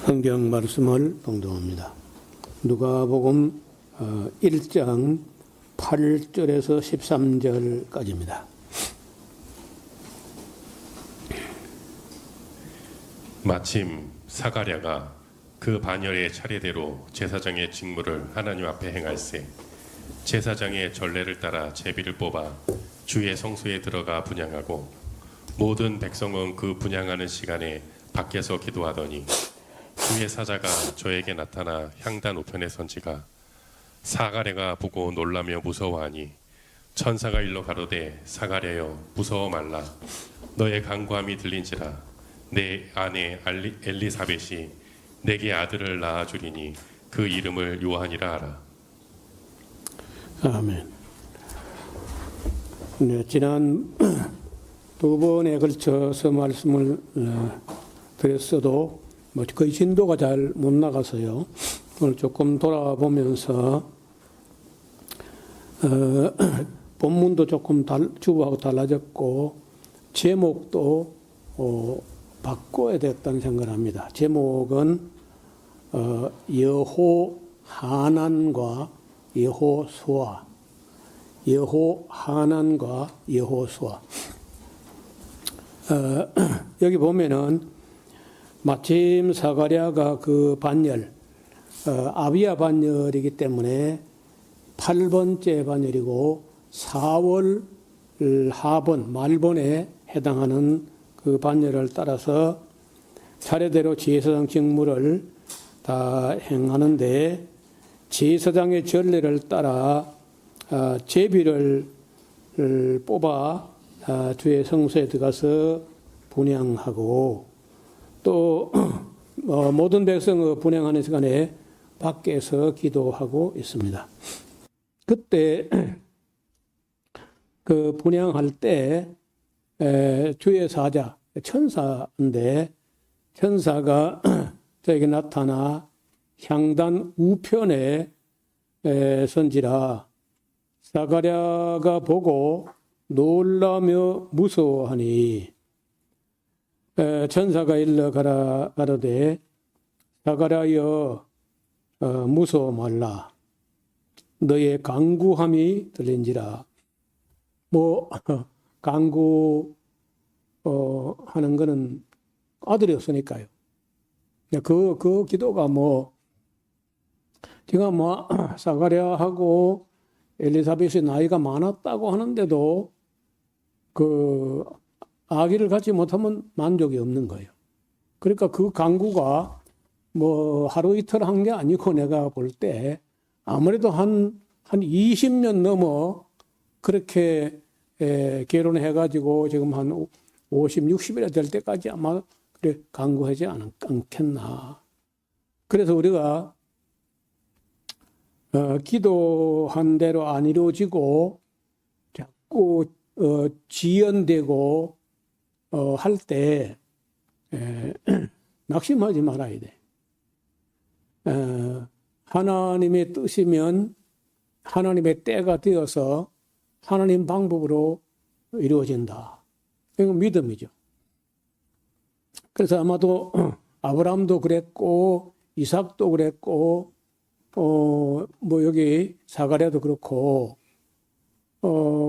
성경 말씀을 봉독합니다. 누가복음 1장 8절에서 13절까지입니다. 마침 사가랴가 그 반열의 차례대로 제사장의 직무를 하나님 앞에 행할세 제사장의 전례를 따라 제비를 뽑아 주의 성소에 들어가 분향하고 모든 백성은 그 분향하는 시간에 밖에서 기도하더니 주의 사자가 저에게 나타나 향단 우편에 선지가 사가랴가 보고 놀라며 무서워하니 천사가 일러 가로되 사가랴여 무서워 말라 너의 간구함이 들린지라 내 아내 엘리사벳이 내게 아들을 낳아주리니 그 이름을 요한이라 하라. 아멘. 네, 지난 두 번에 걸쳐서 말씀을 드렸어도 거의 진도가 잘 못 나가서요. 오늘 조금 돌아보면서 본문도 조금 주부하고 달라졌고 제목도 바꿔야 됐다는 생각을 합니다. 제목은 여호하난과 여호수아, 여호하난과 여호수아. 여기 보면은 마침 사가랴가 그 반열, 아비야 반열이기 때문에 8번째 반열이고 4월 하번, 말번에 해당하는 그 반열을 따라서 차례대로 제사장 직무를 다 행하는데 제사장의 전례를 따라 제비를 뽑아 주의 성소에 들어가서 분향하고 또 모든 백성을 분향하는 시간에 밖에서 기도하고 있습니다. 그때 그 분향할 때 주의 사자 천사인데 천사가 저에게 나타나 향단 우편에 선지라 사가랴가 보고 놀라며 무서워하니 천사가 일러 가로되 사가랴여 무서워 말라 너의 간구함이 들린지라. 간구 하는 거는 아들이 없으니까요. 그 기도가 제가 사가랴하고 엘리사벳이 나이가 많았다고 하는데도 그 아기를 갖지 못하면 만족이 없는 거예요. 그러니까 그 간구가 하루 이틀 한 게 아니고 내가 볼 때 아무래도 한 20년 넘어 그렇게 결혼해가지고 지금 한 50, 60이라 될 때까지 아마 그래 간구하지 않겠나. 그래서 우리가 기도한 대로 안 이루어지고 자꾸 지연되고 할 때 낙심하지 말아야 돼. 하나님의 뜻이면 하나님의 때가 되어서 하나님 방법으로 이루어진다. 이건 믿음이죠. 그래서 아마도 아브라함도 그랬고 이삭도 그랬고 여기 사가랴도 그렇고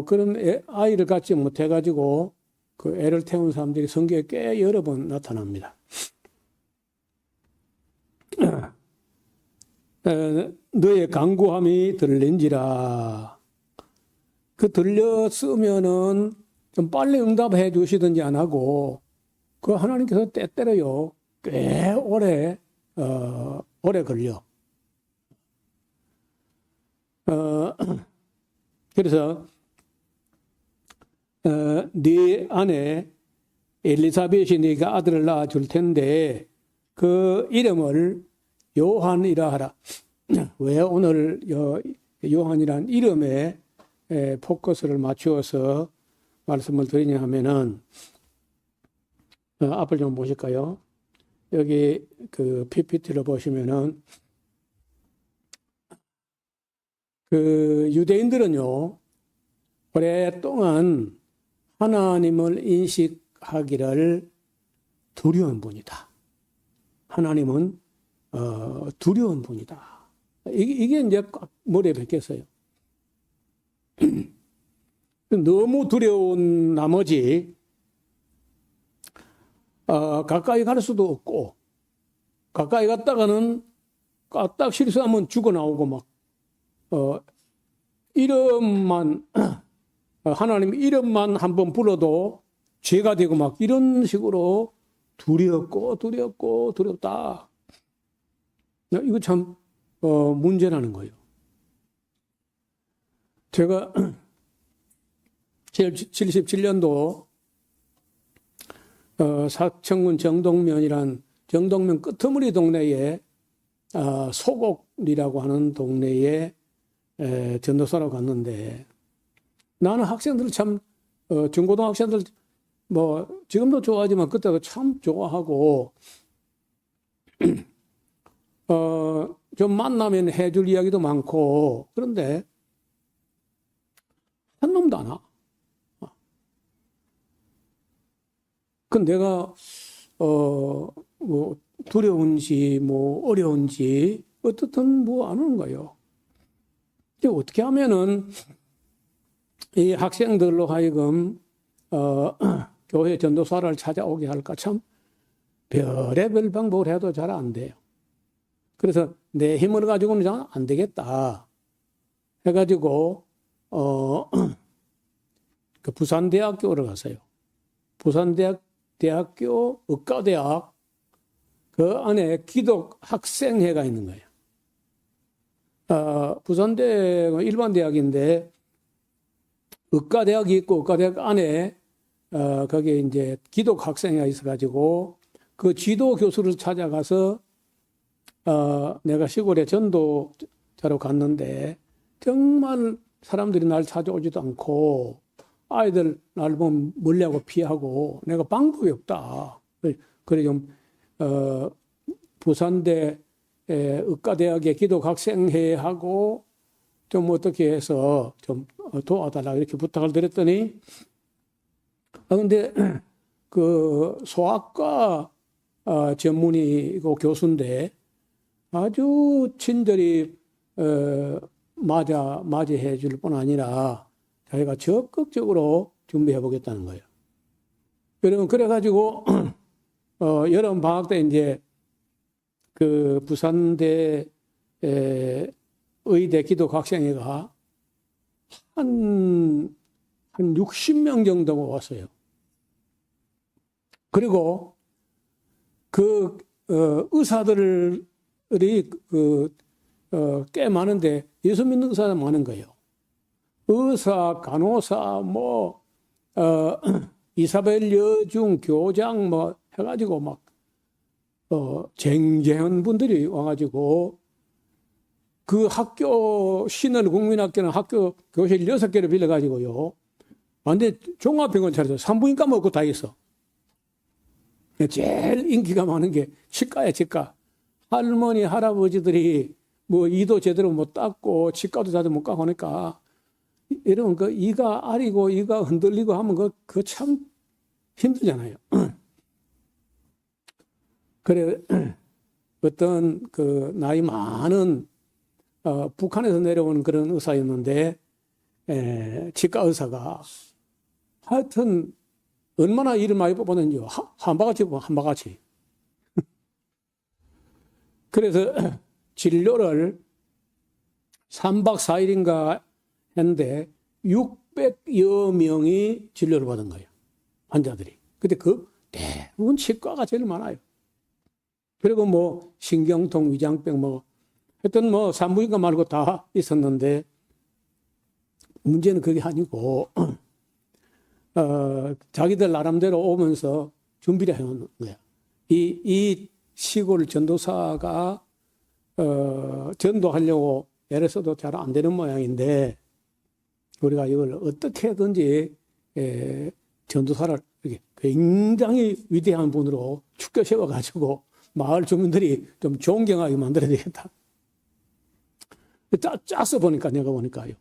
그런 아이를 갖지 못해가지고 그 애를 태운 사람들이 성경에 꽤 여러 번 나타납니다. 너의 간구함이 들린지라. 그 들렸으면은 좀 빨리 응답해 주시든지 안 하고 그 하나님께서 때때로요 꽤 오래 걸려. 그래서 네 아내 엘리사벳이 네가 아들을 낳아 줄 텐데 그 이름을 요한이라 하라. 왜 오늘 요한이란 이름에 포커스를 맞추어서 말씀을 드리냐 하면은 앞을 좀 보실까요? 여기 그 PPT를 보시면은 그 유대인들은요 오랫동안 하나님을 인식하기를 두려운 분이다. 하나님은 두려운 분이다. 이게 이제 꽉 머리에 박혔어요. 너무 두려운 나머지 가까이 갈 수도 없고, 가까이 갔다가는 딱 실수하면 죽어나오고 막 이름만 하나님 이름만 한번 불러도 죄가 되고 막 이런 식으로 두렵다. 이거 참 문제라는 거예요. 제가 77년도 사천군 정동면이란 정동면 끄트머리 동네에 소곡리라고 하는 동네에 전도사로 갔는데, 나는 학생들 참 중고등학생들 뭐 지금도 좋아하지만 그때도 참 좋아하고 좀 만나면 해줄 이야기도 많고, 그런데 한 놈도 안 와. 그 내가 뭐 두려운지 뭐 어려운지 어떻든 뭐 안 오는 거예요. 이제 어떻게 하면은 이 학생들로 하여금 교회 전도사를 찾아오게 할까, 참 별의별 방법을 해도 잘 안 돼요. 그래서 내 힘을 가지고는 잘 안 되겠다 해가지고 그 부산대학교를 갔어요. 부산대학교 의과대학 그 안에 기독 학생회가 있는 거예요. 부산대 일반 대학인데 의과대학이 있고 의과대학 안에 거기에 이제 기독 학생회가 있어가지고 그 지도 교수를 찾아가서 내가 시골에 전도자로 갔는데 정말 사람들이 날 찾아오지도 않고 아이들 날 보면 멀리하고 피하고 내가 방법이 없다. 그래 좀 부산대 의과대학의 기독학생회하고 좀 어떻게 해서 좀 도와달라 이렇게 부탁을 드렸더니, 근데 그 소아과 전문의고 교수인데 아주 친절히 맞이해 줄 뿐 아니라 자기가 적극적으로 준비해 보겠다는 거예요. 여러분, 그래가지고 여름 방학 때 이제 그 부산대 의대 기독학생회가 한 60명 정도가 왔어요. 그리고 그 의사들이 꽤 많은데 예수 믿는 의사가 많은 거예요. 의사, 간호사, 뭐 이사벨 여중, 교장 뭐 해가지고 막 쟁쟁한 분들이 와가지고 그 학교 신월국민학교는 학교 교실 6개를 빌려가지고요. 완전 종합병원 차려서 산부인과 먹고 다 있어. 제일 인기가 많은 게 치과야, 치과. 할머니, 할아버지들이 뭐 이도 제대로 못 닦고 치과도 자주 못 가고 하니까 여러분 그 이가 아리고 이가 흔들리고 하면 그거 참 힘들잖아요. 그래 어떤 그 나이 많은 북한에서 내려온 그런 의사였는데 치과 의사가 하여튼 얼마나 일을 많이 뽑았는지 한바가지 한바가지. 그래서 진료를 3박 4일인가 했는데 600여 명이 진료를 받은 거예요. 환자들이. 근데 그 대부분 치과가 제일 많아요. 그리고 뭐 신경통, 위장병 뭐 하여튼 뭐 산부인과 말고 다 있었는데 문제는 그게 아니고 자기들 나름대로 오면서 준비를 해놓은 거야. 이 시골 전도사가 전도하려고 애를 써도 잘 안 되는 모양인데 우리가 이걸 어떻게든지 전도사를 이렇게 굉장히 위대한 분으로 축켜 세워가지고 마을 주민들이 좀 존경하게 만들어야 되겠다. 짜서 보니까 내가 보니까요.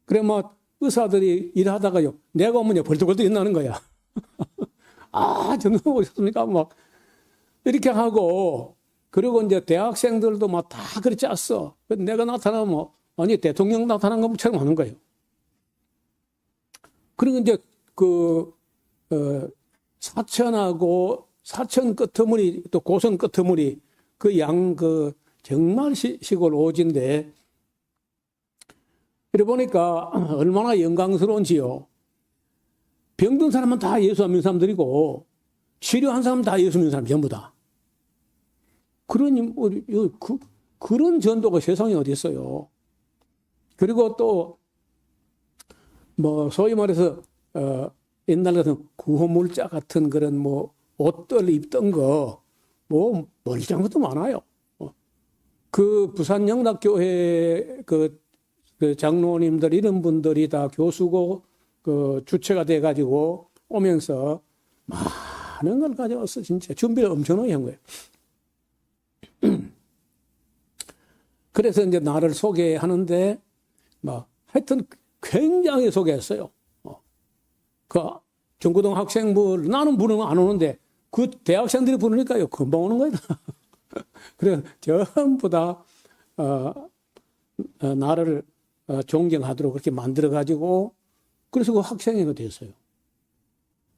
그래 뭐 의사들이 일하다가요. 내가 오면 벌떡벌떡 일어나는 거야. 아, 전도사 오셨습니까? 막 이렇게 하고 그리고 이제 대학생들도 막 다 그렇게 짰어. 내가 나타나면 아니 대통령 나타난 것처럼 하는 거예요. 그리고 이제 사천하고 사천 끄트머리 또 고성 끄트머리 그 정말 시골 오지인데 이래 보니까 얼마나 영광스러운지요. 병든 사람은 다 예수 안 믿는 사람들이고 치료한 사람은 다 예수 믿는 사람 전부 다. 그러니 그런 전도가 세상에 어디 있어요. 그리고 또 뭐 소위 말해서 옛날 같은 구호물자 같은 그런 뭐 옷들 입던 거 뭐 멀쩡한 것도 많아요. 그 부산 영락교회 그 장로님들 이런 분들이 다 교수고 그 주체가 돼 가지고 오면서 많은 걸 가져왔어. 진짜 준비를 엄청나게 한 거예요. 그래서 이제 나를 소개하는데 막 하여튼 굉장히 소개했어요. 그 중고등 학생들 나는 부르면 안 오는데 그 대학생들이 부르니까요 금방 오는 거예요. 그래서 전부 다 나를 존경하도록 그렇게 만들어 가지고 그래서 그 학생회가 됐어요.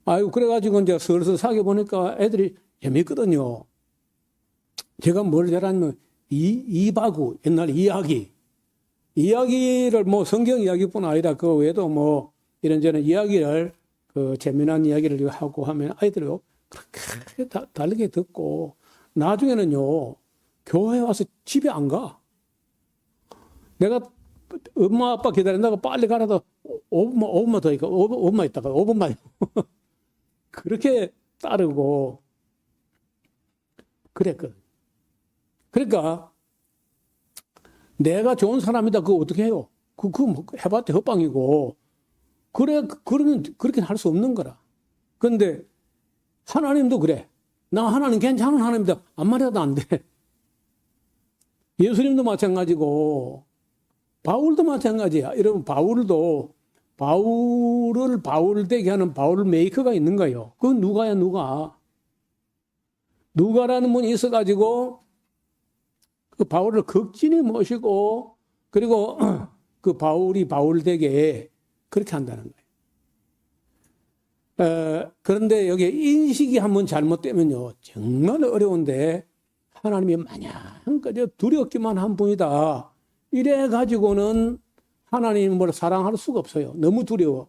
아이고 그래가지고 이제 슬슬 사귀어 보니까 애들이 재밌거든요. 제가 뭘 잘하냐면 이바구 옛날 이야기를 뭐 성경 이야기뿐 아니라 그 외에도 뭐 이런저런 이야기를 그 재미난 이야기를 하고 하면 아이들이 그렇게 다르게 듣고 나중에는요 교회 와서 집에 안 가. 내가 엄마 아빠 기다린다고 빨리 가라도 5분만 더 있고 5분만 있다가 5분만 그렇게 따르고 그랬거든. 그러니까 내가 좋은 사람이다 그거 어떻게 해요? 그거 해봤자 헛방이고 그러면 그렇게 할 수 없는 거라. 그런데 하나님도 그래. 나 하나님 괜찮은 하나님이다. 아무 말해도 안 돼. 예수님도 마찬가지고 바울도 마찬가지야. 여러분 바울도 바울을 바울되게 하는 바울 메이커가 있는 거예요. 그건 누가야 누가. 누가라는 분이 있어가지고 그 바울을 극진히 모시고 그리고 그 바울이 바울되게 그렇게 한다는 거예요. 그런데 여기 인식이 한번 잘못되면요 정말 어려운데 하나님이 마냥 그저 두렵기만 한 분이다. 이래 가지고는 하나님을 사랑할 수가 없어요. 너무 두려워.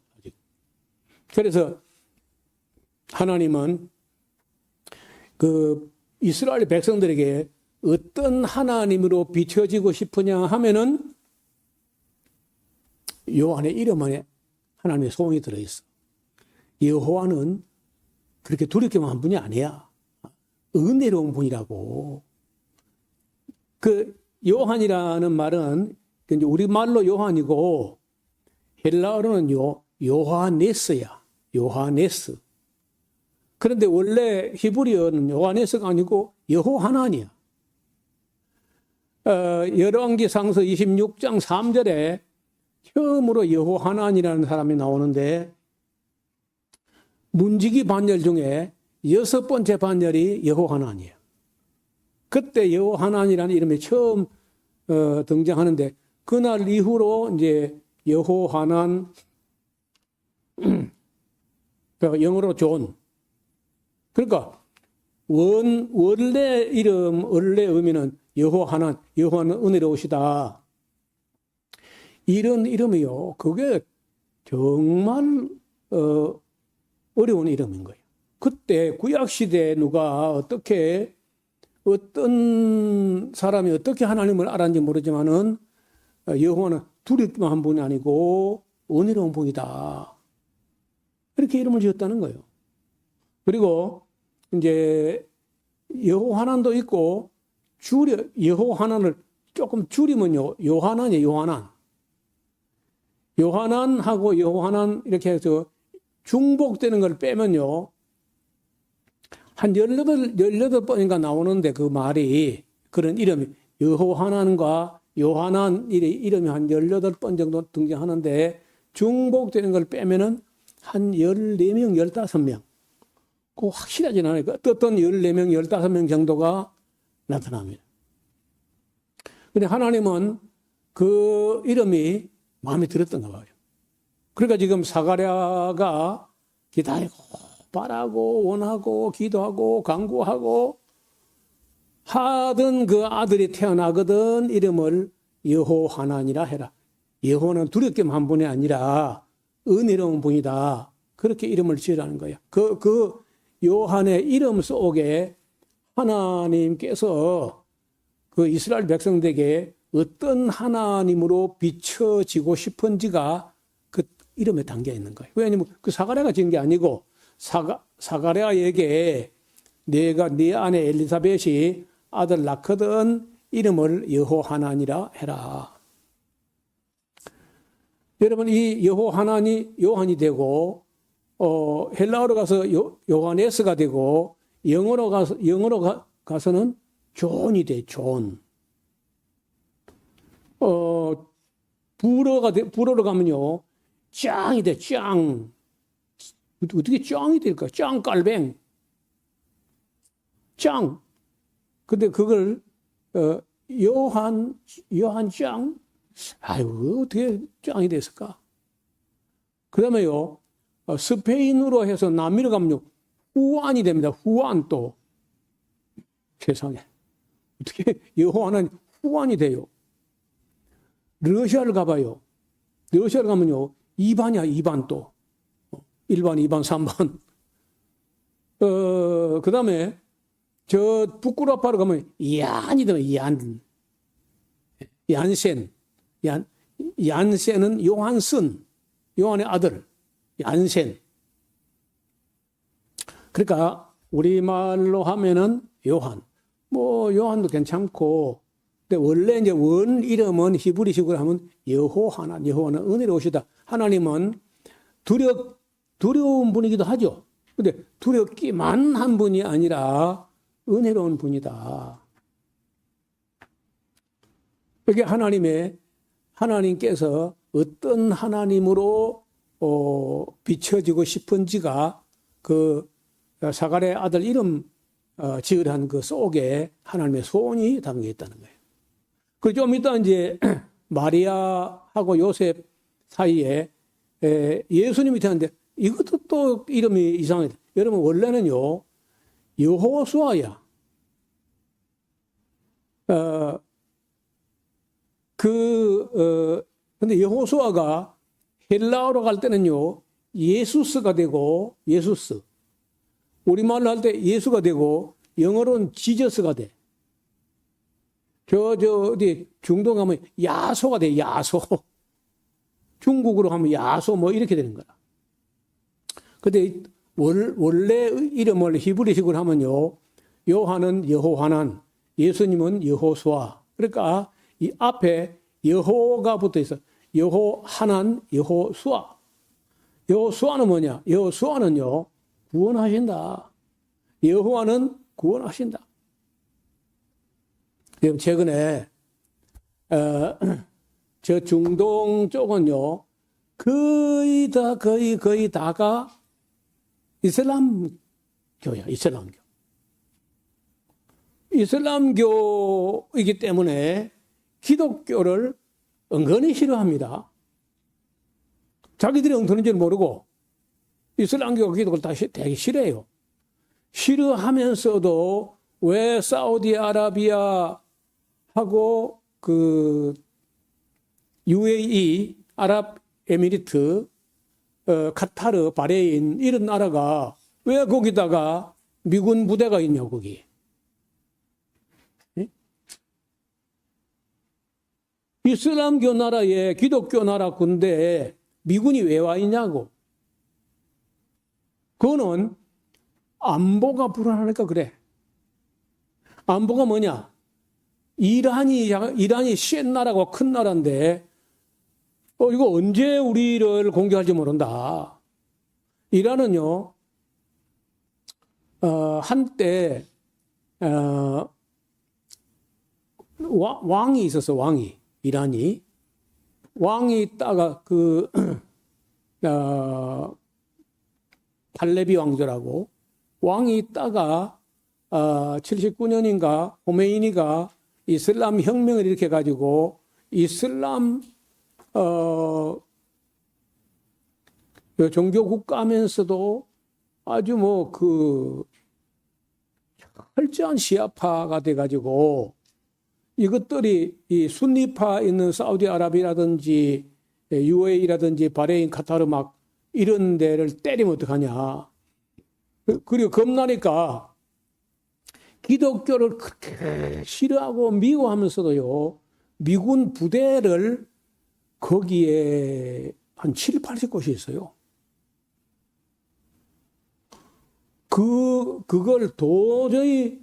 그래서 하나님은 그 이스라엘 백성들에게 어떤 하나님으로 비춰지고 싶으냐 하면은 요한의 이름 안에 하나님의 소원이 들어있어. 여호와는 그렇게 두렵기만 한 분이 아니야. 은혜로운 분이라고. 그 요한이라는 말은 이제 우리말로 요한이고 헬라어로는 요하네스야. 요하네스. 그런데 원래 히브리어는 요하네스가 아니고 여호하나니야. 열왕기상서 26장 3절에 처음으로 여호하나니라는 사람이 나오는데 문지기 반열 중에 6번째 반열이 여호하나니에요. 그때 여호하나니라는 이름이 처음 등장하는데 그날 이후로 이제 여호하난 영어로 존. 그러니까 원래 의미는 여호하난, 여호와는 은혜로우시다. 이런 이름이요. 그게 정말 어려운 이름인 거예요. 그때 구약시대에 누가 어떤 사람이 어떻게 하나님을 알았는지 모르지만은 여호와는 두렵기만 한 분이 아니고 은혜로운 분이다. 이렇게 이름을 지었다는 거예요. 그리고 이제 여호하난도 있고 여호하난을 조금 줄이면요. 요하난이에요. 요하난. 요하난하고 여호하난 이렇게 해서 중복되는 걸 빼면요. 한 18번인가 나오는데 그 말이 그런 이름이 여호하난과 요하난 이름이 한 18번 정도 등장하는데 중복되는 걸 빼면은 한 14명, 15명. 그 확실하진 않아요. 어떤 14명, 15명 정도가 나타납니다. 근데 하나님은 그 이름이 마음에 들었던가 봐요. 그러니까 지금 사가랴가 기다리고 바라고 원하고 기도하고 간구하고 하던 그 아들이 태어나거든 이름을 여호하나니라 해라. 여호와는 두렵게만 한 분이 아니라 은혜로운 분이다. 그렇게 이름을 지으라는 거예요. 그 요한의 이름 속에 하나님께서 그 이스라엘 백성들에게 어떤 하나님으로 비춰지고 싶은지가 그 이름에 담겨 있는 거예요. 왜냐하면 그 사가랴가 지은 게 아니고 사가랴에게 내가 네 아내 엘리사벳이 아들 낳거든 이름을 여호하나니라 해라. 여러분 이 여호하나니 요한이 되고 헬라어로 가서 요하네스가 되고 영어로 가서는 존이 돼. 존. 불어로 가면요 짱이 돼. 짱. 어떻게 짱이 될까? 짱 깔뱅. 짱. 근데 그걸 요한 짱. 아유 어떻게 짱이 됐을까? 그다음에요 스페인으로 해서 남미로 가면요 후안이 됩니다. 후안 또 세상에 어떻게 여호와는 후안이 돼요? 러시아를 가봐요. 러시아를 가면요 이반이야 이반 또 1반, 2반, 3반. 그다음에 저 부쿠라파로 가면 얀이 되면 얀. 얀센. 얀센은 요한슨. 요한의 아들. 얀센. 그러니까 우리말로 하면은 요한. 뭐 요한도 괜찮고. 근데 원래 이제 원 이름은 히브리식으로 하면 여호하나. 여호와는 은혜로우시다. 하나님은 두려운 분이기도 하죠. 근데 두렵기만 한 분이 아니라 은혜로운 분이다. 이게 하나님께서 어떤 하나님으로 비춰지고 싶은지가 그 사가랴의 아들 이름 지으라는 그 속에 하나님의 소원이 담겨 있다는 거예요. 그리고 좀 이따 이제 마리아하고 요셉 사이에 예수님이 되는데 이것도 또 이름이 이상해요. 여러분 원래는요 여호수아야. 근데 여호수아가 헬라어로 갈 때는요 예수스가 되고 예수스. 우리말로 할 때 예수가 되고 영어로는 지저스가 돼. 어디 중동 가면 야소가 돼. 야소. 중국으로 하면 야소 뭐 이렇게 되는 거라. 근데 원래 이름을 히브리식으로 하면요. 요한은 여호하난, 예수님은 여호수아. 그러니까 이 앞에 여호가 붙어 있어. 여호하난, 여호수아. 여호수아는 뭐냐? 여호수아는요. 구원하신다. 여호와는 구원하신다. 최근에 저 중동 쪽은요. 거의 다가 이슬람교야. 이슬람교. 이슬람교이기 때문에 기독교를 은근히 싫어합니다. 자기들이 엉터리인 줄 모르고 이슬람교가 기독교를 다 되게 싫어해요. 싫어하면서도 왜 사우디아라비아하고 그 UAE, 아랍에미리트, 카타르, 바레인 이런 나라가 왜 거기다가 미군 부대가 있냐고 거기. 이슬람교 나라에 기독교 나라 군대에 미군이 왜 와 있냐고. 그거는 안보가 불안하니까 그래. 안보가 뭐냐? 이란이 센 나라고 큰 나라인데 이거 언제 우리를 공격할지 모른다. 이란은요. 한때 왕이 있었어. 이란이 있다가 팔레비 왕조라고 왕이 있다가 79년인가 호메이니가 이슬람 혁명을 일으켜 가지고 이슬람 종교 국가면서도 아주 뭐 그 철저한 시아파가 돼 가지고 이것들이 이 순니파 있는 사우디아라비아라든지 UAE라든지 바레인, 카타르 막 이런 데를 때리면 어떡하냐. 그리고 겁나니까 기독교를 그렇게 싫어하고 미워하면서도요, 미군 부대를 거기에 한 7, 80곳이 있어요. 그걸 도저히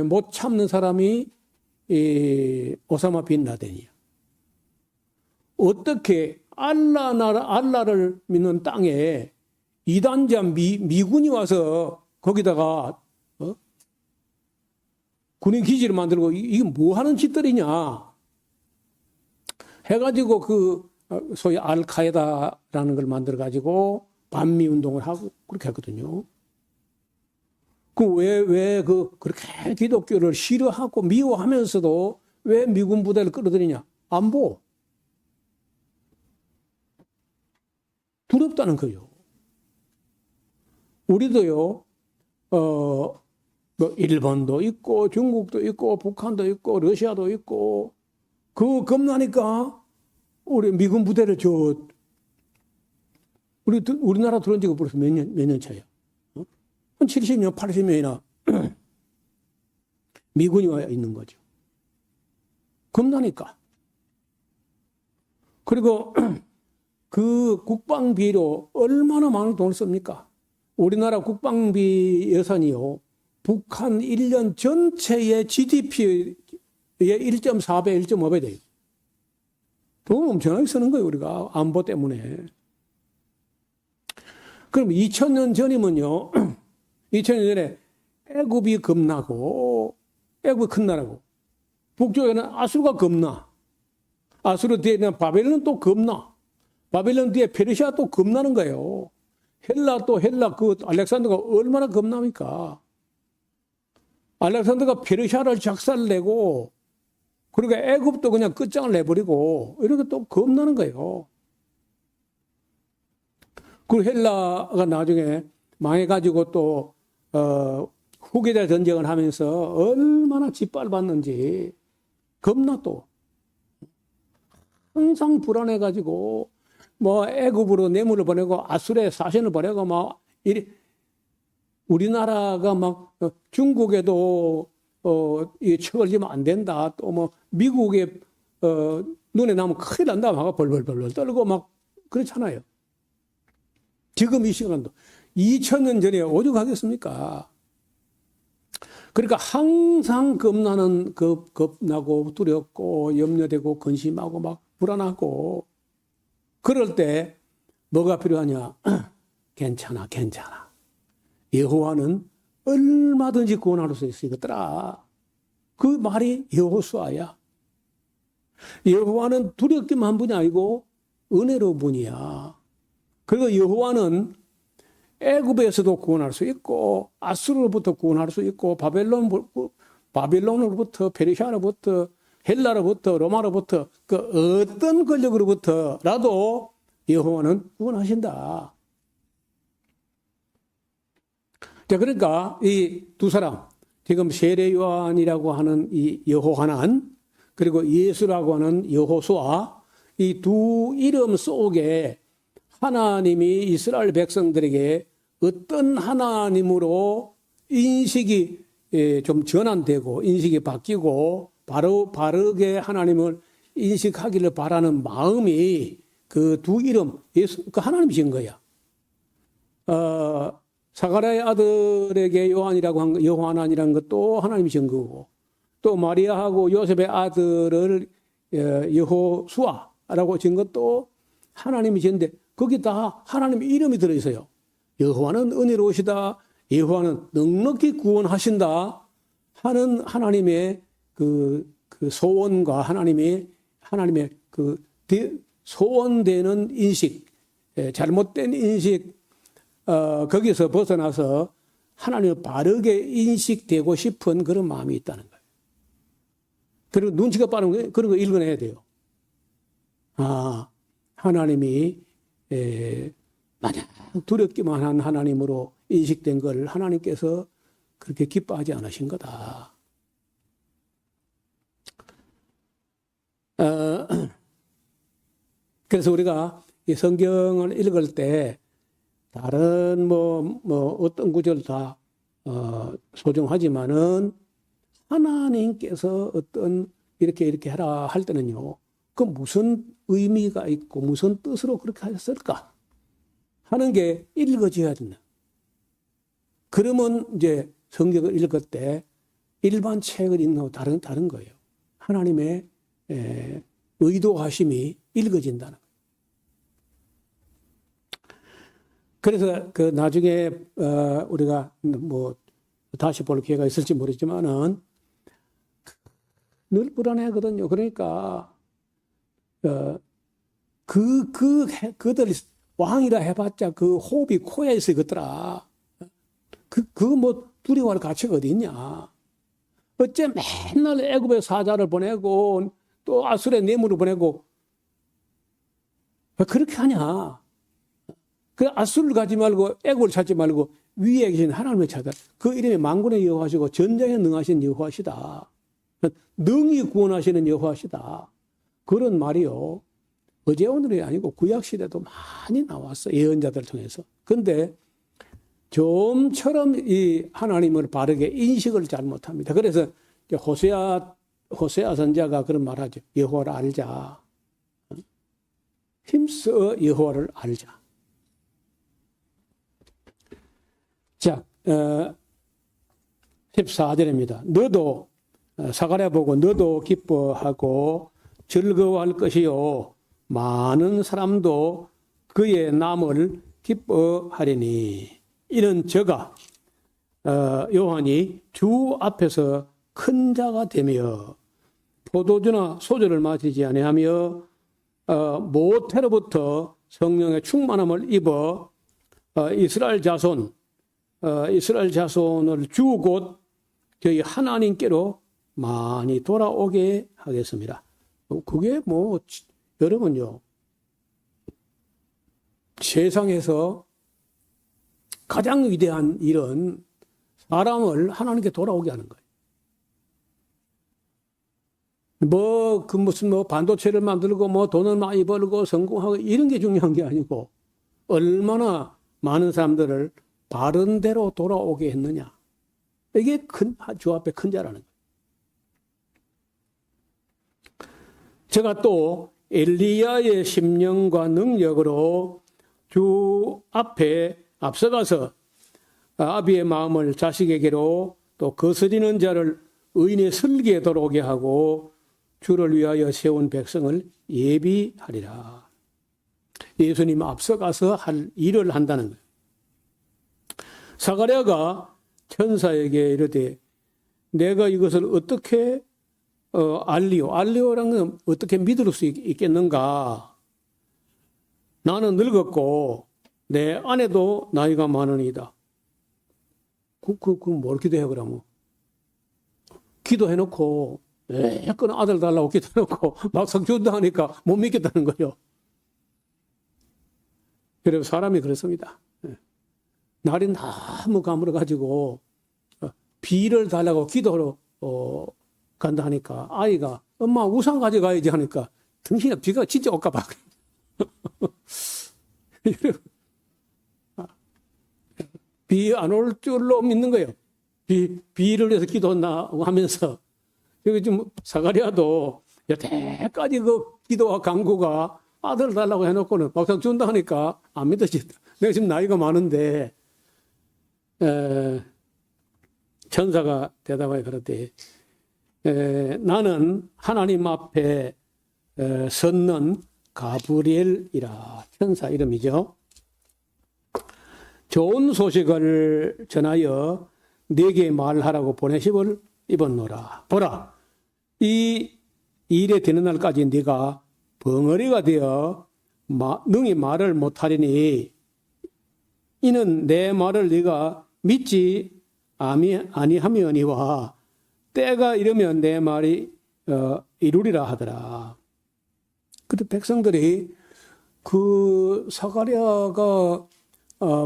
못 참는 사람이 오사마 빈 라덴이야. 어떻게 알라를 믿는 땅에 이단자 미군이 와서 거기다가 군인 기지를 만들고 이게 뭐 하는 짓들이냐 해가지고 그 소위 알카에다라는 걸 만들어 가지고 반미 운동을 하고 그렇게 했거든요. 왜 그렇게 기독교를 싫어하고 미워하면서도 왜 미군 부대를 끌어들이냐? 안보. 두렵다는 거예요. 우리도요, 뭐 일본도 있고 중국도 있고 북한도 있고 러시아도 있고 겁나니까 우리 미군 부대를 우리나라 들어온 지가 벌써 몇 년 차야? 한 70년, 80년이나 미군이 와 있는 거죠. 겁나니까. 그리고 그 국방비로 얼마나 많은 돈을 씁니까? 우리나라 국방비 예산이요, 북한 1년 전체의 GDP의 1.4배, 1.5배 돼요. 돈 엄청나게 쓰는 거예요, 우리가. 안보 때문에. 그럼 2000년 전이면요, 2000년 전에 애굽이 겁나고, 애굽이 큰 나라고, 북쪽에는 아수르가 겁나. 아수르 뒤에는 바벨론 또 겁나. 바벨론 뒤에 페르시아 또 겁나는 거예요. 헬라 그 알렉산더가 얼마나 겁납니까? 알렉산더가 페르시아를 작살내고, 그러니까 애굽도 그냥 끝장을 내버리고, 이렇게 또 겁나는 거예요. 그 헬라가 나중에 망해가지고 또, 후계자 전쟁을 하면서 얼마나 짓밟았는지, 겁나 또. 항상 불안해가지고, 뭐 애굽으로 뇌물을 보내고 아수르에 사신을 보내고 막 이리 우리나라가 막 중국에도 이 척을 지면 안 된다. 또 뭐 미국에 눈에 나면 큰일 난다. 막 벌벌벌 떨고 막 그렇잖아요. 지금 이 시간도 2000년 전에 오죽하겠습니까? 그러니까 항상 겁나고 두렵고 염려되고 근심하고 막 불안하고 그럴 때 뭐가 필요하냐? 괜찮아. 여호와는 얼마든지 구원할 수 있으니까 그 말이 여호수아야. 여호와는 두렵기만 한 분이 아니고 은혜로운 분이야. 그리고 여호와는 애굽에서도 구원할 수 있고 아수르로부터 구원할 수 있고 바벨론으로부터 페르시아로부터 헬라로부터 로마로부터 그 어떤 권력으로부터라도 여호와는 구원하신다. 자, 그러니까 이 두 사람, 지금 세례 요한이라고 하는 이 여호하난, 그리고 예수라고 하는 여호수아, 이 두 이름 속에 하나님이 이스라엘 백성들에게 어떤 하나님으로 인식이 좀 전환되고 인식이 바뀌고 바르게 하나님을 인식하기를 바라는 마음이 그 두 이름, 예수, 그 하나님이 진 거야. 사가랴의 아들에게 요한이라고 한 거, 여호하난이라는 것도 하나님이 진 거고, 또 마리아하고 요셉의 아들을 여호수아라고 진 것도 하나님이 지는데 거기 다 하나님의 이름이 들어있어요. 여호와는 은혜로우시다, 여호와는 넉넉히 구원하신다 하는 하나님의 그 소원과 하나님의 그 소원되는 인식, 잘못된 인식, 거기서 벗어나서 하나님을 바르게 인식되고 싶은 그런 마음이 있다는 거예요. 그리고 눈치가 빠른 거 그런 거 읽어내야 돼요. 아, 하나님이 마냥 두렵기만 한 하나님으로 인식된 걸 하나님께서 그렇게 기뻐하지 않으신 거다. 그래서 우리가 이 성경을 읽을 때 다른 어떤 구절 다 소중하지만은 하나님께서 어떤 이렇게 해라 할 때는요, 그 무슨 의미가 있고 무슨 뜻으로 그렇게 하셨을까 하는 게 읽어져야 된다. 그러면 이제 성경을 읽을 때 일반 책을 읽는 거하고 다른 거예요. 하나님의 의도하심이 읽어진다는 거예요. 그래서 그 나중에 우리가 뭐 다시 볼 기회가 있을지 모르지만은 늘 불안해하거든요. 그러니까 그들 왕이라 해봤자 그 호흡이 코에 있어 있더라. 그거 뭐 두려워할 가치가 어디 있냐. 어째 맨날 애굽에 사자를 보내고 또 아수르에 뇌물을 보내고 왜 그렇게 하냐. 그 아수르를 가지 말고 애굽을 찾지 말고 위에 계신 하나님을 찾아. 그 이름이 만군의 여호와시고 전쟁에 능하신 여호와시다. 능히 구원하시는 여호와시다. 그런 말이요. 어제 오늘이 아니고 구약시대도 많이 나왔어. 예언자들 통해서. 근데 좀처럼 이 하나님을 바르게 인식을 잘못합니다. 그래서 호세아 선지자가 그런 말하죠. 여호와를 알자. 힘써 여호와를 알자. 자, 14절입니다. 너도 사가랴 보고 너도 기뻐하고 즐거워할 것이요 많은 사람도 그의 남을 기뻐하리니 이는 저가 요한이 주 앞에서 큰 자가 되며 포도주나 소주를 마시지 아니하며 모태로부터 성령의 충만함을 입어 이스라엘 자손을 주 곧 저희 하나님께로 많이 돌아오게 하겠습니다. 그게 뭐 여러분요, 세상에서 가장 위대한 일은 사람을 하나님께 돌아오게 하는 거예요. 무슨 반도체를 만들고 돈을 많이 벌고 성공하고 이런 게 중요한 게 아니고 얼마나 많은 사람들을 바른 대로 돌아오게 했느냐. 이게 주 앞에 큰 자라는 거예요. 제가 또 엘리야의 심령과 능력으로 주 앞에 앞서가서 아비의 마음을 자식에게로 또 거스리는 자를 의인의 슬기에 돌아오게 하고 주를 위하여 세운 백성을 예비하리라. 예수님 앞서가서 할 일을 한다는 거예요. 사가랴가 천사에게 이르되 내가 이것을 어떻게 알리오라는 건 어떻게 믿을 수 있겠는가. 나는 늙었고 내 아내도 나이가 많으니이다. 뭘 기도해 그러면. 기도해놓고 매번 아들 달라고 기도해놓고 막상 준다 하니까 못 믿겠다는 거예요. 그래서 사람이 그렇습니다. 날이 너무 가물어가지고 비를 달라고 기도로 간다 하니까 아이가 엄마 우산 가져가야지 하니까 등신아 비가 진짜 올까 봐. 비 안 올 줄로 믿는 거예요. 비를 위해서 기도한다고 하면서 여기 지금 사가랴도 여태까지 그 기도와 간구가 아들 달라고 해놓고는 막상 준다 하니까 안 믿어진다. 내가 지금 나이가 많은데 천사가 대답하여 그랬대. 나는 하나님 앞에 섰는 가브리엘이라. 천사 이름이죠. 좋은 소식을 전하여 네게 말하라고 보내심을 입었노라. 보라, 이 일에 되는 날까지 네가 벙어리가 되어 능히 말을 못하리니 이는 내 말을 네가 믿지 아니하면이와 때가 이르면 내 말이 이루리라 하더라. 그때 백성들이 그 사가랴가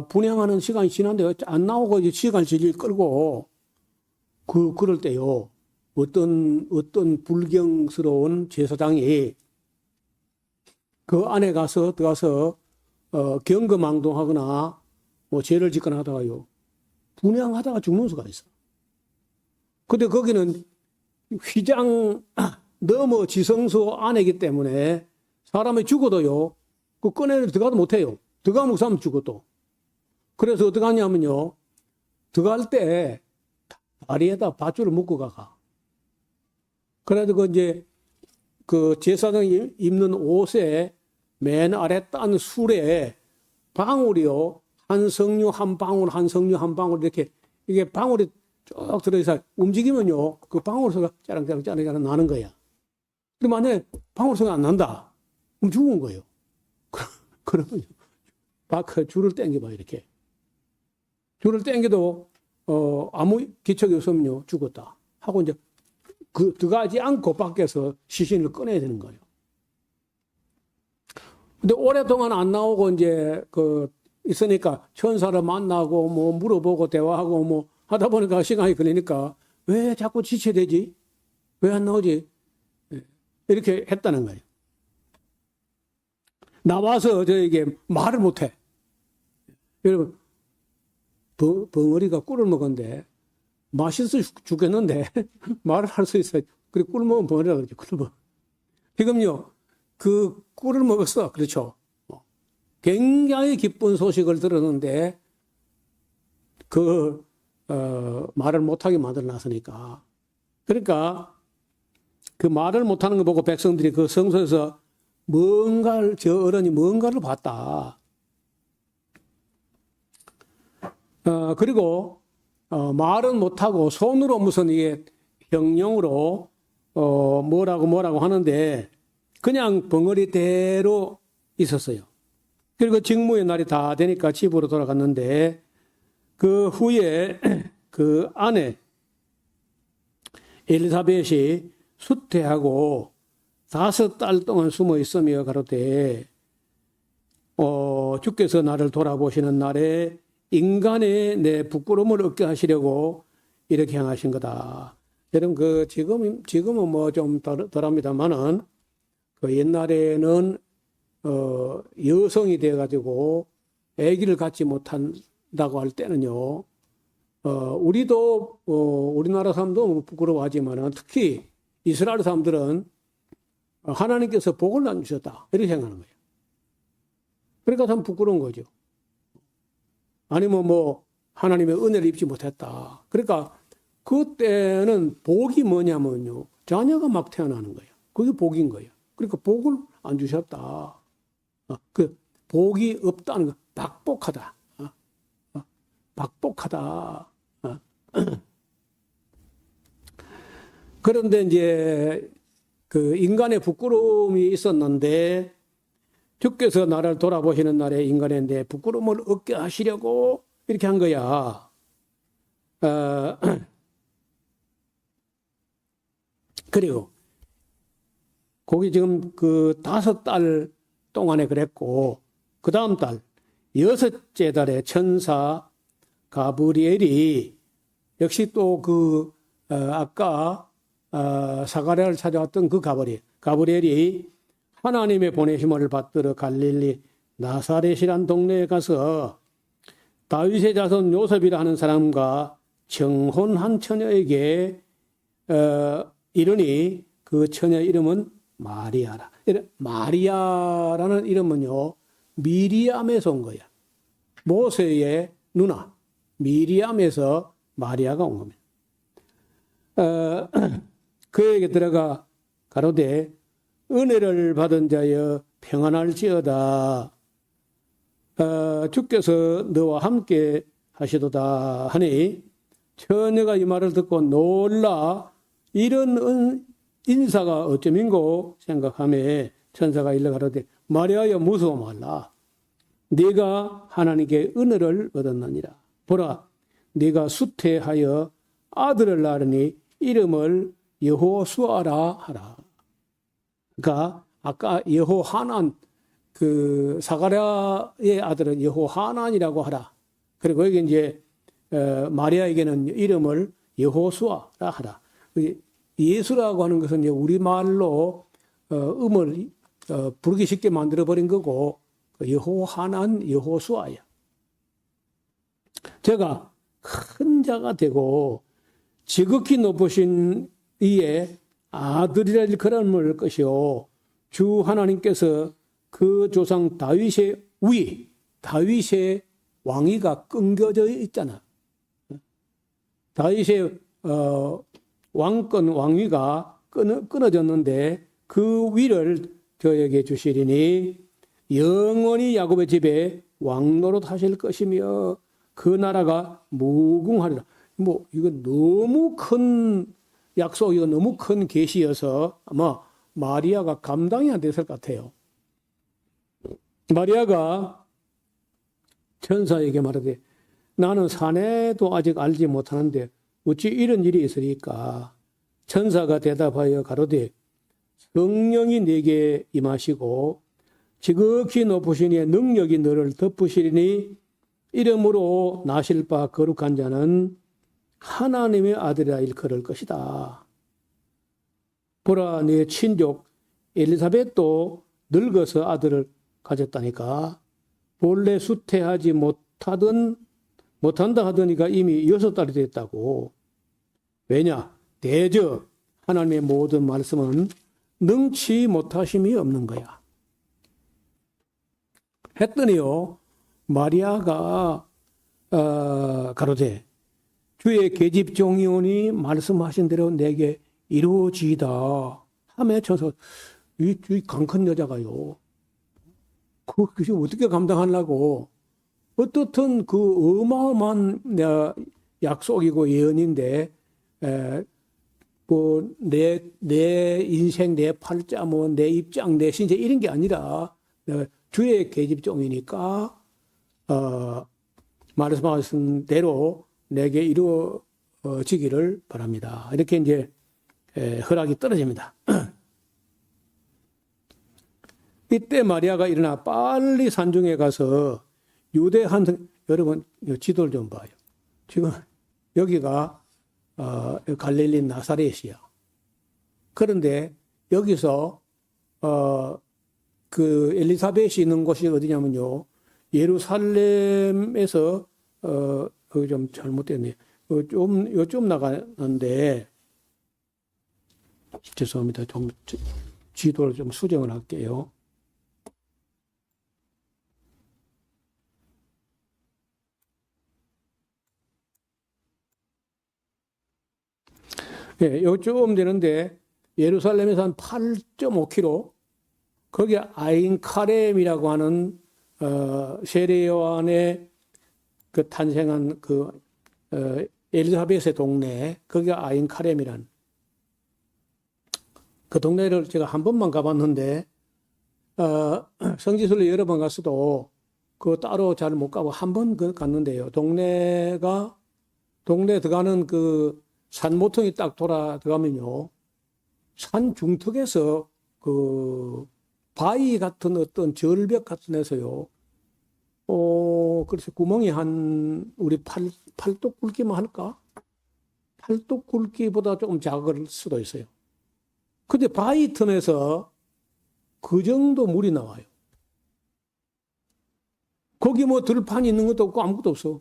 분향하는 시간이 지났는데 안 나오고 이제 시간을 질질 끌고 그럴 때요. 어떤 불경스러운 제사장이 그 안에 들어가서 경거망동하거나 뭐 죄를 짓거나 하다가요. 분향하다가 죽는 수가 있어. 근데 거기는 휘장 너머 지성소 안이기 때문에 사람이 죽어도요. 그 꺼내 들어가도 못해요. 들어가면 그 사람 죽어도. 그래서 어떻게 하냐면요. 들어갈 때 다리에다 밧줄을 묶고 가가. 그래도 그 제사장이 입는 옷에 맨 아래 딴 술에 방울이요. 한 성류 한 방울, 한 성류 한 방울 이렇게 이게 방울이 쭉 들어있어 움직이면요. 그 방울 소리가 짜랑짜랑 나는 거야. 근데 만약에 방울 소리가 안 난다. 그럼 죽은 거예요. 그러면 줄을 당겨봐 이렇게. 줄을 당겨도 아무 기척이 없으면요. 죽었다. 하고 이제 들어가지 않고 밖에서 시신을 꺼내야 되는 거예요. 근데 오랫동안 안 나오고 이제 있으니까 천사를 만나고 뭐 물어보고 대화하고 뭐 하다 보니까 시간이 걸리니까 왜 자꾸 지체야 되지? 왜 안 나오지? 이렇게 했다는 거예요. 나와서 저에게 말을 못해. 여러분, 벙어리가 꿀을 먹었는데 맛있어 죽겠는데 말을 할 수 있어요. 그래 꿀 먹으면 벙어리라 그러죠. 꿀 먹. 지금요, 그 꿀을 먹었어. 그렇죠. 굉장히 기쁜 소식을 들었는데 말을 못하게 만들어놨으니까. 그러니까 그 말을 못하는 거 보고 백성들이 그 성소에서 저 어른이 뭔가를 봤다. 그리고 말은 못하고 손으로 무슨 이게 형용으로 뭐라고 하는데 그냥 벙어리대로 있었어요. 그리고 직무의 날이 다 되니까 집으로 돌아갔는데 그 후에 그 아내 엘리사벳이 수태하고 5달 동안 숨어 있으며 가로되 주께서 나를 돌아보시는 날에 인간의 내 부끄러움을 얻게 하시려고 이렇게 행하신 거다. 여러분 지금은 뭐 좀 덜합니다만은 그 옛날에는 여성이 돼 가지고 아기를 갖지 못한다고 할 때는요. 우리도 우리나라 사람도 부끄러워하지만은 특히 이스라엘 사람들은 하나님께서 복을 안 주셨다 이렇게 생각하는 거예요. 그러니까 참 부끄러운 거죠. 아니면 뭐 하나님의 은혜를 입지 못했다. 그러니까 그때는 복이 뭐냐면요. 자녀가 막 태어나는 거예요. 그게 복인 거예요. 그러니까 복을 안 주셨다. 그 복이 없다는 거 박복하다. 박복하다. 그런데 이제 그 인간의 부끄러움이 있었는데 주께서 나를 돌아보시는 날에 인간의 내 부끄러움을 얻게 하시려고 이렇게 한 거야. 그리고 거기 지금 그 5달 동안에 그랬고 그 다음 달 6째 달에 천사 가브리엘이 역시 또 아까 사가랴를 찾아왔던 그 가브리엘이 하나님의 보내심을 받들어 갈릴리 나사렛이란 동네에 가서 다윗의 자손 요셉이라 하는 사람과 정혼한 처녀에게 이르니 그 처녀 이름은 마리아라. 마리아라는 이름은요 미리암에서 온 거야. 모세의 누나 미리암에서 마리아가 온 겁니다. 그에게 들어가 가로되 은혜를 받은 자여 평안할지어다. 주께서 너와 함께 하시도다 하니 처녀가 이 말을 듣고 놀라 이런 인사가 어쩌민고 생각하며 천사가 일러 가로되 마리아여 무서워 말라. 네가 하나님께 은혜를 얻었느니라. 보라 네가 수태하여 아들을 낳으니 이름을 여호수아라 하라. 그러니까 아까 여호하난 그 사가랴의 아들은 여호하난이라고 하라. 그리고 여기 이제 마리아에게는 이름을 여호수아라 하라. 예수라고 하는 것은 이제 우리말로 음을 부르기 쉽게 만들어 버린 거고 여호하난 여호수아야. 제가 큰 자가 되고 지극히 높으신 이의 아들이라 일컬음을 것이요 주 하나님께서 그 조상 다윗의 위, 다윗의 왕위가 끊겨져 있잖아. 다윗의 왕권 왕위가 끊어졌는데 그 위를 저에게 주시리니 영원히 야곱의 집에 왕노릇 하실 것이며 그 나라가 무궁하리라. 뭐 이건 너무 큰 약속이고 너무 큰 계시여서 아마 마리아가 감당이 안 됐을 것 같아요. 마리아가 천사에게 말하되 나는 사내도 아직 알지 못하는데 어찌 이런 일이 있으리까? 천사가 대답하여 가로되 성령이 네게 임하시고 지극히 높으신 이의 능력이 너를 덮으시리니 이름으로 나실 바 거룩한 자는 하나님의 아들이라 일컬을 것이다. 보라 네 친족 엘리사벳도 늙어서 아들을 가졌다니까. 본래 수태하지 못한다 하더니가 이미 6달이 됐다고. 왜냐? 대저 하나님의 모든 말씀은 능치 못하심이 없는 거야. 했더니요 마리아가 가로되 주의 계집종이오니 말씀하신 대로 내게 이루어지이다 하며 천사 이 강큰 여자가요 그것이 어떻게 감당하려고 어떻든 그 어마어마한 약속이고 예언인데 뭐 내 인생 내 팔자 뭐 내 입장 내 신세 이런 게 아니라 주의 계집종이니까 말씀하신 대로 내게 이루어지기를 바랍니다. 이렇게 이제 허락이 떨어집니다. 이때 마리아가 일어나 빨리 산중에 가서 유대 여러분 지도를 좀 봐요. 지금 여기가 갈릴리 나사렛이야. 그런데 여기서 그 엘리사벳이 있는 곳이 어디냐면요. 예루살렘에서 좀 잘못됐네. 좀 나가는데 죄송합니다. 좀 지도를 좀 수정을 할게요. 예, 요쯤 되는데 예루살렘에서 한 8.5km 거기 아인카렘이라고 하는 세례요한의 그 탄생한 그 엘리사벳의 동네 거기가 아인카렘이란 그 동네를 제가 한 번만 가봤는데 성지순례 여러 번 갔어도 그 따로 잘 못 가고 한 번 갔는데요. 동네 들어가는 그 산 모퉁이 딱 돌아 들어가면요. 산 중턱에서 그 바위 같은 어떤 절벽 같은 데서요. 그래서 구멍이 한 우리 팔뚝 굵기만 할까? 팔뚝 굵기보다 조금 작을 수도 있어요. 근데 바위 틈에서 그 정도 물이 나와요. 거기 뭐 들판이 있는 것도 없고 아무것도 없어.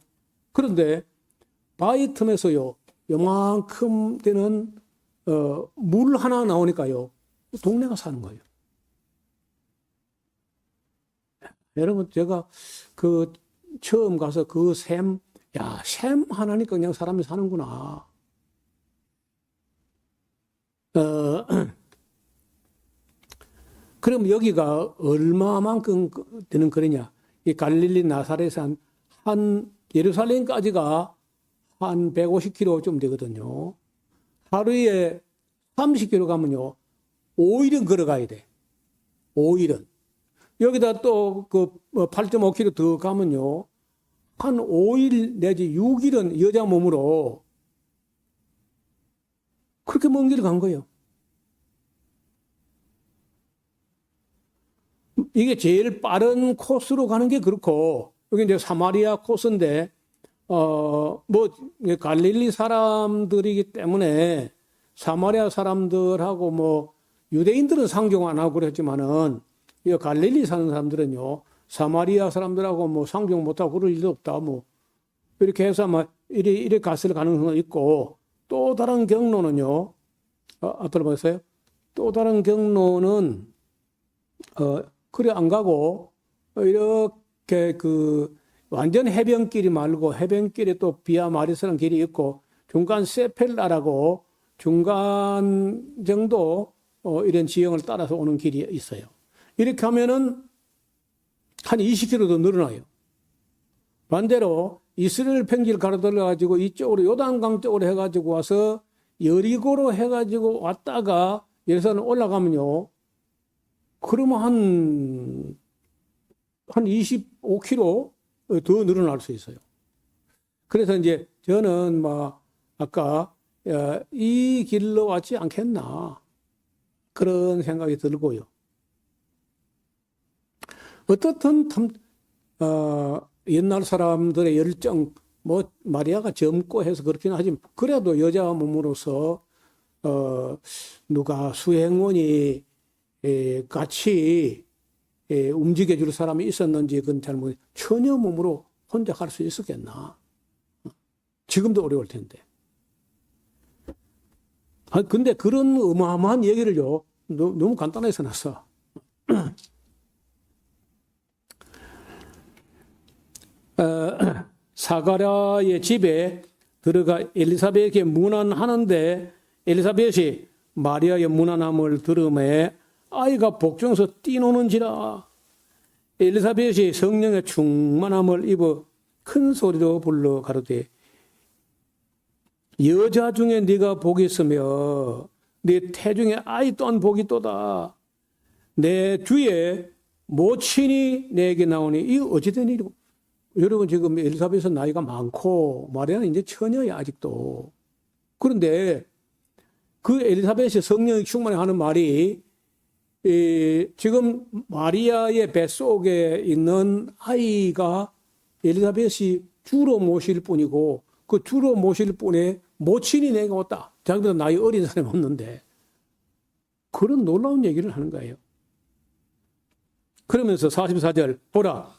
그런데 바위 틈에서요. 요만큼 되는 물 하나 나오니까요. 동네가 사는 거예요. 여러분 제가 그 처음 가서 그 샘 하나니까 그냥 사람이 사는구나. 그럼 여기가 얼마만큼 되는 거리냐? 이 갈릴리 나사렛에서 한 예루살렘까지가 한 150km 좀 되거든요. 하루에 30km 가면요. 5일은 걸어가야 돼. 5일은. 여기다 또 그 8.5km 더 가면요. 한 5일 내지 6일은 여자 몸으로 그렇게 먼 길을 간 거예요. 이게 제일 빠른 코스로 가는 게 그렇고, 여기 이제 사마리아 코스인데, 갈릴리 사람들이기 때문에 사마리아 사람들하고 유대인들은 상종 안 하고 그랬지만은, 이 갈릴리 사는 사람들은요, 사마리아 사람들하고 상종 못하고 그럴 일도 없다. 이렇게 해서 이리 갔을 가능성이 있고, 또 다른 경로는요, 들어보세요. 또 다른 경로는, 그래 안 가고, 이렇게 완전 해변길이 말고 해변길에 또 비아 마리스라는 길이 있고, 중간 세펠라라고 중간 정도, 이런 지형을 따라서 오는 길이 있어요. 이렇게 하면은 한 20km 더 늘어나요. 반대로 이스라엘 평지를 가로들러가지고 이쪽으로 요단강 쪽으로 해가지고 와서 여리고로 해가지고 왔다가 여기서는 올라가면요. 그러면 한 25km 더 늘어날 수 있어요. 그래서 이제 저는 아까 이 길로 왔지 않겠나 그런 생각이 들고요. 어떻든 옛날 사람들의 열정, 마리아가 젊고 해서 그렇긴 하지만, 그래도 여자 몸으로서, 누가 수행원이 같이 움직여줄 사람이 있었는지, 그건 잘 모르겠어요. 처녀 몸으로 혼자 갈 수 있었겠나. 지금도 어려울 텐데. 근데 그런 어마어마한 얘기를요, 너무 간단해서 놨어. 사가랴의 집에 들어가 엘리사벳에게 문안하는데 엘리사벳이 마리아의 문안함을 들음에 아이가 복중에서 뛰노는지라. 엘리사벳이 성령의 충만함을 입어 큰 소리로 불러 가로되 여자 중에 네가 복이 있으며 네 태중에 아이 또한 복이 있도다. 내 주에 모친이 내게 나오니 이 어찌된 일이고. 여러분 지금 엘리사벳은 나이가 많고 마리아는 이제 처녀야 아직도. 그런데 그 엘리사벳이 성령이 충만히 하는 말이 지금 마리아의 뱃속에 있는 아이가 엘리사벳이 주로 모실 뿐이고 그 주로 모실 뿐에 모친이 내가 왔다. 자기보다 나이 어린 사람이 없는데 그런 놀라운 얘기를 하는 거예요. 그러면서 44절 보라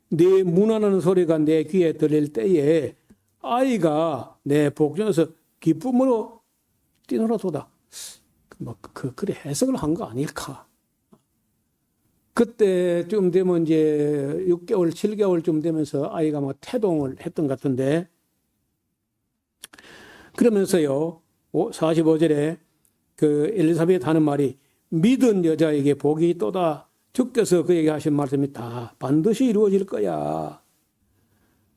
네 문안하는 소리가 내 귀에 들릴 때에 아이가 내 복중에서 기쁨으로 뛰놀아도다. 그래 해석을 한 거 아닐까. 그때쯤 되면 이제 6개월, 7개월쯤 되면서 아이가 태동을 했던 것 같은데 그러면서요 45절에 그 엘리사벳 하는 말이 믿은 여자에게 복이 있도다. 주께서 그에게 하신 말씀이 다 반드시 이루어질 거야.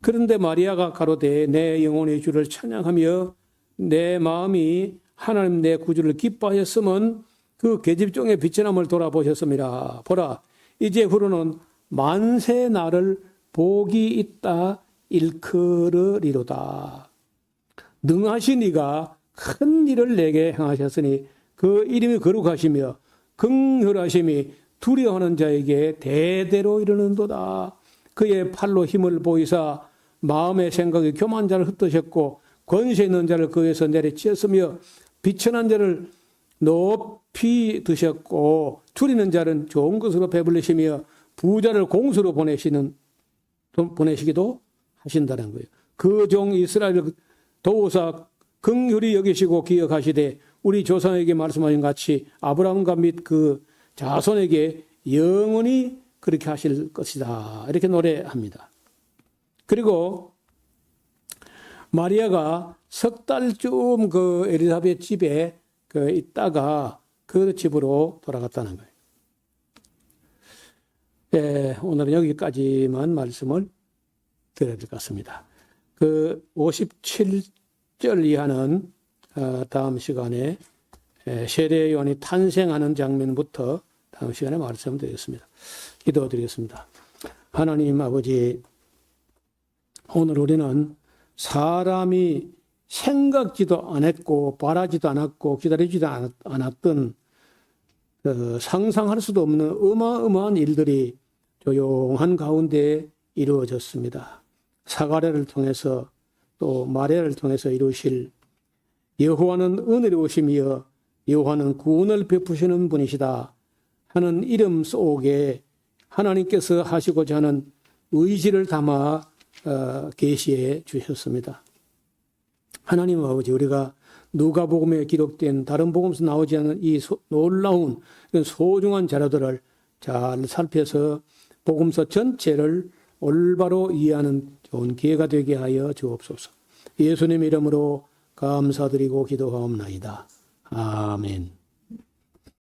그런데 마리아가 가로되 내 영혼의 주를 찬양하며 내 마음이 하나님 내 구주를 기뻐하였으면 그 계집종의 비천함을 돌아보셨습니다. 보라 이제후로는 만세 나를 복이 있다 일컬으리로다. 능하신 이가 큰 일을 내게 행하셨으니 그 이름이 거룩하시며 긍휼하심이 두려워하는 자에게 대대로 이르는도다. 그의 팔로 힘을 보이사 마음의 생각이 교만한 자를 흩으셨고 권세 있는 자를 그에서 내리치셨으며 비천한 자를 높이 드셨고 줄이는 자는 좋은 것으로 배불리시며 부자를 공수로 보내시기도 하신다는 거예요. 그 종 이스라엘을 도우사 긍휼히 여기시고 기억하시되 우리 조상에게 말씀하신 같이 아브라함과 및 그 자손에게 영원히 그렇게 하실 것이다. 이렇게 노래합니다. 그리고 마리아가 석 달쯤 그 엘리사벳 집에 있다가 그 집으로 돌아갔다는 거예요. 오늘은 여기까지만 말씀을 드려야 될 것 같습니다. 그 57절 이하는 다음 시간에 세례 요한이 탄생하는 장면부터 다음 시간에 말씀드리겠습니다. 기도드리겠습니다. 하나님 아버지, 오늘 우리는 사람이 생각지도 않았고 바라지도 않았고 기다리지도 않았던 상상할 수도 없는 어마어마한 일들이 조용한 가운데 이루어졌습니다. 사가랴를 통해서 또 마리아를 통해서 이루실 여호와는 은혜로우시며 여호와는 구원을 베푸시는 분이시다 하는 이름 속에 하나님께서 하시고자 하는 의지를 담아 계시해 주셨습니다. 하나님 아버지, 우리가 누가복음에 기록된 다른 복음에서 나오지 않은 이 놀라운 소중한 자료들을 잘 살펴서 복음서 전체를 올바로 이해하는 좋은 기회가 되게 하여 주옵소서. 예수님 이름으로 감사드리고 기도하옵나이다. 아멘.